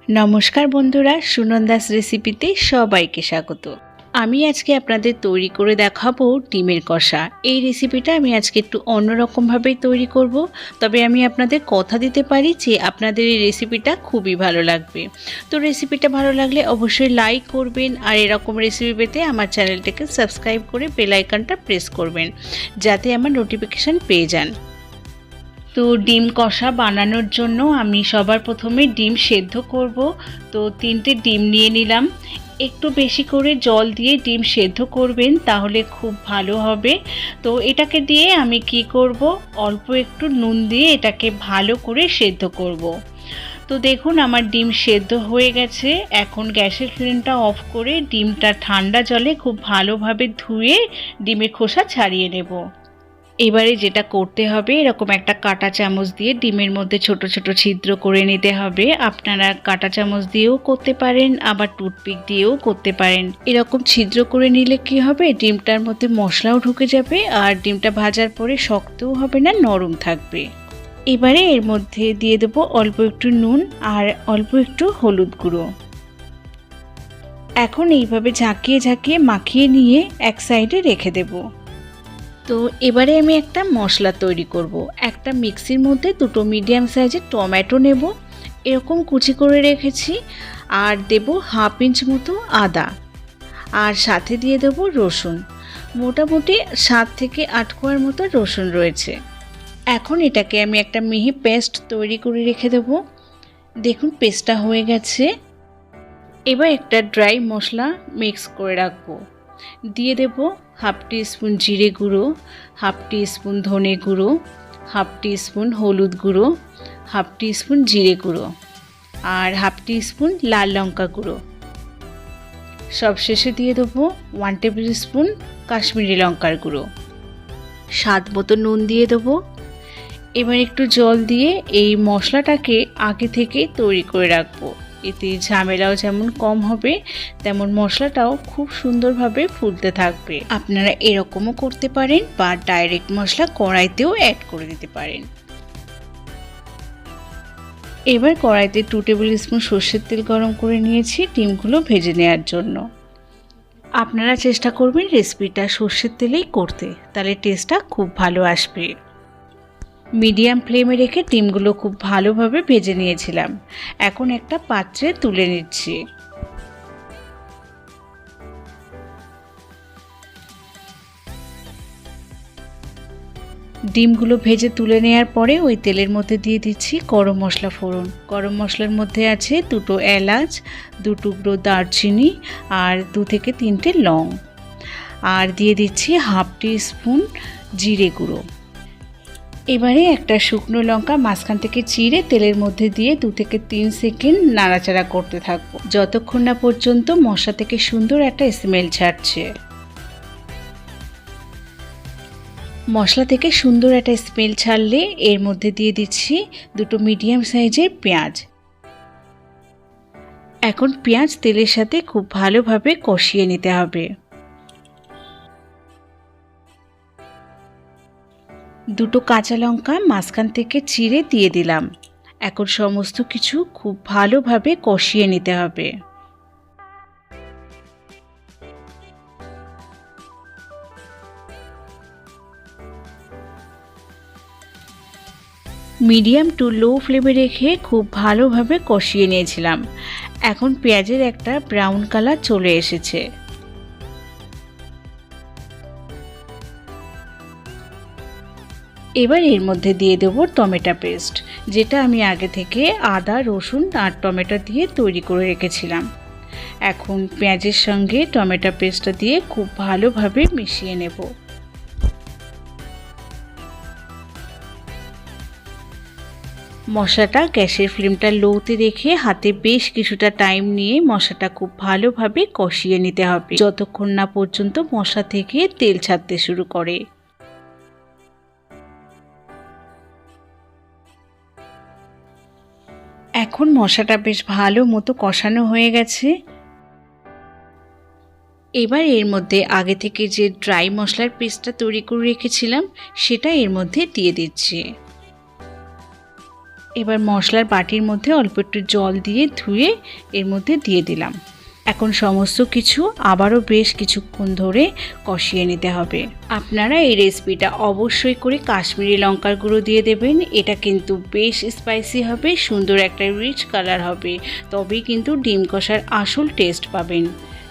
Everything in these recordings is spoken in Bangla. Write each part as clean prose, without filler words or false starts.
নমস্কার বন্ধুরা, সুনন্দাস রেসিপিতে সবাইকে স্বাগত। আমি আজকে আপনাদের তৈরি করে দেখাবো ডিমের কষা। এই রেসিপিটা আমি আজকে একটু অন্যরকমভাবেই তৈরি করব, তবে আমি আপনাদের কথা দিতে পারি যে আপনাদের এই রেসিপিটা খুবই ভালো লাগবে। তো রেসিপিটা ভালো লাগলে অবশ্যই লাইক করবেন, আর এরকম রেসিপি পেতে আমার চ্যানেলটাকে সাবস্ক্রাইব করে বেল আইকনটা প্রেস করবেন, যাতে আমার নোটিফিকেশান পেয়ে যান। তো ডিম কষা বানানোর জন্য আমি সবার প্রথমে ডিম সেদ্ধ করব। তো 3টে ডিম নিয়ে নিলাম। একটু বেশি করে জল দিয়ে ডিম সেদ্ধ করবেন, তাহলে খুব ভালো হবে। তো এটাকে দিয়ে আমি কি করব, অল্প একটু নুন দিয়ে এটাকে ভালো করে সেদ্ধ করব। তো দেখুন আমার ডিম সেদ্ধ হয়ে গেছে। এখন গ্যাসের ফ্লেমটা অফ করে ডিমটা ঠান্ডা জলে খুব ভালোভাবে ধুয়ে ডিমের খোসা ছাড়িয়ে নেব। এবারে যেটা করতে হবে, এরকম একটা কাঁটা চামচ দিয়ে ডিমের মধ্যে ছোট ছোট ছিদ্র করে নিতে হবে। আপনারা কাঁটা চামচ দিয়েও করতে পারেন, আবার টুথপিক দিয়েও করতে পারেন। এরকম ছিদ্র করে নিলে কি হবে, ডিমটার মধ্যে মশলাও ঢুকে যাবে, আর ডিমটা ভাজার পরে শক্তও হবে না, নরম থাকবে। এবারে এর মধ্যে দিয়ে দেবো অল্প একটু নুন আর অল্প একটু হলুদ গুঁড়ো। এখন এইভাবে ঝাঁকিয়ে ঝাঁকিয়ে মাখিয়ে নিয়ে এক সাইডে রেখে দেবো। তো এবারে আমি একটা মশলা তৈরি করব। একটা মিক্সির মধ্যে 2টো মিডিয়াম সাইজের টমেটো নেব, এরকম কুচি করে রেখেছি, আর দেব 1/2 ইঞ্চ মতো আদা, আর সাথে দিয়ে দেব রসুন। মোটামুটি 7 থেকে 8 কোয়ার মতো রসুন রয়েছে। এখন এটাকে আমি একটা মিহি পেস্ট তৈরি করে রেখে দেব। দেখুন পেস্টটা হয়ে গেছে। এবার একটা ড্রাই মশলা মিক্স করে রাখবো। দিয়ে দেব 1/2 টিস্পুন জিরে গুঁড়ো, 1/2 টিস্পুন ধনে গুঁড়ো, 1/2 টিস্পুন হলুদ গুঁড়ো, 1/2 টিস্পুন জিরে গুঁড়ো, আর 1/2 টিস্পুন লাল লঙ্কা গুঁড়ো। সবশেষে দিয়ে দেবো 1 টেবিল স্পুন কাশ্মীরি লঙ্কার গুঁড়ো। স্বাদ মতো নুন দিয়ে দেবো। এবার একটু জল দিয়ে এই মশলাটাকে আগে থেকে তৈরি করে রাখবো। এতে ঝামেলাও যেমন কম হবে, তেমন মশলাটাও খুব সুন্দরভাবে ফুলতে থাকবে। আপনারা এরকমও করতে পারেন, বা ডাইরেক্ট মশলা কড়াইতেও অ্যাড করে দিতে পারেন। এবার কড়াইতে 2 টেবিল স্পুন সর্ষের তেল গরম করে নিয়েছি ডিমগুলো ভেজে নেওয়ার জন্য। আপনারা চেষ্টা করবেন রেসিপিটা সর্ষের তেলেই করতে, তাহলে টেস্টটা খুব ভালো আসবে। মিডিয়াম ফ্লেমে রেখে ডিমগুলো খুব ভালোভাবে ভেজে নিয়েছিলাম। এখন একটা পাত্রে তুলে নিচ্ছি। ডিমগুলো ভেজে তুলে নেওয়ার পরে ওই তেলের মধ্যে দিয়ে দিচ্ছি গরম মশলা ফোড়ন। গরম মশলার মধ্যে আছে 2টো এলাচ, 2 টুকরো দারচিনি, আর 2 থেকে 3টে লং, আর দিয়ে দিচ্ছি 1/2 টিস্পুন জিরে গুঁড়ো। এবারে একটা শুকনো লঙ্কা মাঝখান থেকে চিড়ে তেলের মধ্যে দিয়ে 2 থেকে 3 সেকেন্ড নাড়াচাড়া করতে থাকবো, যতক্ষণ না পর্যন্ত মশলা থেকে সুন্দর একটা স্মেল ছাড়ছে। মশলা থেকে সুন্দর একটা স্মেল ছাড়লে এর মধ্যে দিয়ে দিচ্ছি 2টো মিডিয়াম সাইজের পেঁয়াজ। এখন পেঁয়াজ তেলের সাথে খুব ভালোভাবে কষিয়ে নিতে হবে। 2টো কাঁচা লঙ্কা মাঝখান থেকে চিড়ে দিয়ে দিলাম। এখন সমস্ত কিছু খুব ভালোভাবে কষিয়ে নিতে হবে। মিডিয়াম টু লো ফ্লেমে রেখে খুব ভালোভাবে কষিয়ে নিয়েছিলাম। এখন পেঁয়াজের একটা ব্রাউন কালার চলে এসেছে। এবার এর মধ্যে দিয়ে দেব টমেটো পেস্ট, যেটা আমি আগে থেকে আদা, রসুন আর টমেটো দিয়ে তৈরি করে রেখেছিলাম। এখন পেঁয়াজের সঙ্গে টমেটো পেস্টটা দিয়ে খুব ভালোভাবে মিশিয়ে নেব। মশলাটা গ্যাসের ফ্লেমটা লোতে রেখে হাতে বেশ কিছুটা টাইম নিয়ে মশলাটা খুব ভালোভাবে কষিয়ে নিতে হবে, যতক্ষণ না পর্যন্ত মশলা থেকে তেল ছাড়তে শুরু করে। এখন মশলাটা বেশ ভালো মতো কষানো হয়ে গেছে। এবার এর মধ্যে আগে থেকে যে ড্রাই মশলার পেস্টটা তৈরি করে রেখেছিলাম সেটা এর মধ্যে দিয়ে দিচ্ছি। এবার মশলার বাটির মধ্যে অল্প একটু জল দিয়ে ধুয়ে এর মধ্যে দিয়ে দিলাম। এখন সমস্ত কিছু আবারও বেশ কিছুক্ষণ ধরে কষিয়ে নিতে হবে। আপনারা এই রেসিপিটা অবশ্যই করে কাশ্মীরি লঙ্কার গুঁড়ো দিয়ে দেবেন। এটা কিন্তু বেশ স্পাইসি হবে, সুন্দর একটা রিচ কালার হবে, তবেই কিন্তু ডিম কষার আসল টেস্ট পাবেন।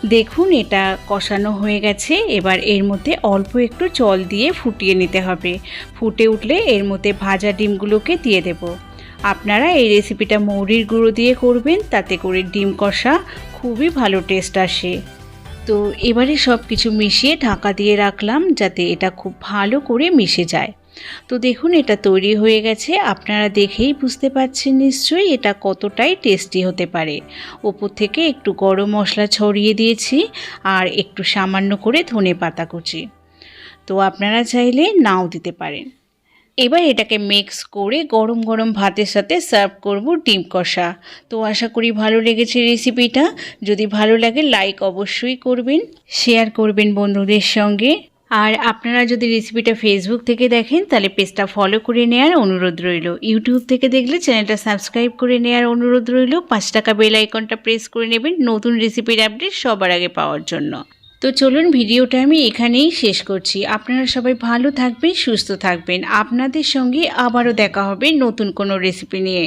দেখুন এটা কষানো হয়ে গেছে। এবার এর মধ্যে অল্প একটু জল দিয়ে ফুটিয়ে নিতে হবে। ফুটে উঠলে এর মধ্যে ভাজা ডিমগুলোকে দিয়ে দেব। আপনারা এই রেসিপিটা মৌরির গুঁড়ো দিয়ে করবেন, তাতে করে ডিম কষা খুবই ভালো টেস্ট আসে। তো এবারে সব কিছু মিশিয়ে ঢাকা দিয়ে রাখলাম যাতে এটা খুব ভালো করে মিশে যায়। তো দেখুন এটা তৈরি হয়ে গেছে। আপনারা দেখেই বুঝতে পারছেন নিশ্চয়ই এটা কতটাই টেস্টি হতে পারে। ওপর থেকে একটু গরম মশলা ছড়িয়ে দিয়েছি আর একটু সামান্য করে ধনেপাতা কুচি। তো আপনারা চাইলে নাও দিতে পারেন। এবার এটাকে মিক্স করে গরম গরম ভাতের সাথে সার্ভ করব ডিম কষা। তো আশা করি ভালো লেগেছে রেসিপিটা। যদি ভালো লাগে লাইক অবশ্যই করবেন, শেয়ার করবেন বন্ধুদের সঙ্গে। আর আপনারা যদি রেসিপিটা ফেসবুক থেকে দেখেন তাহলে পেজটা ফলো করে নেওয়ার অনুরোধ রইল। ইউটিউব থেকে দেখলে চ্যানেলটা সাবস্ক্রাইব করে নেওয়ার অনুরোধ রইল। 5 টাকা বেল আইকনটা প্রেস করে নেবেন নতুন রেসিপির আপডেট সবার আগে পাওয়ার জন্য। তো চলুন ভিডিওটা আমি এখানেই শেষ করছি। আপনারা সবাই ভালো থাকবেন, সুস্থ থাকবেন। আপনাদের সঙ্গে আবারও দেখা হবে নতুন কোনো রেসিপি নিয়ে।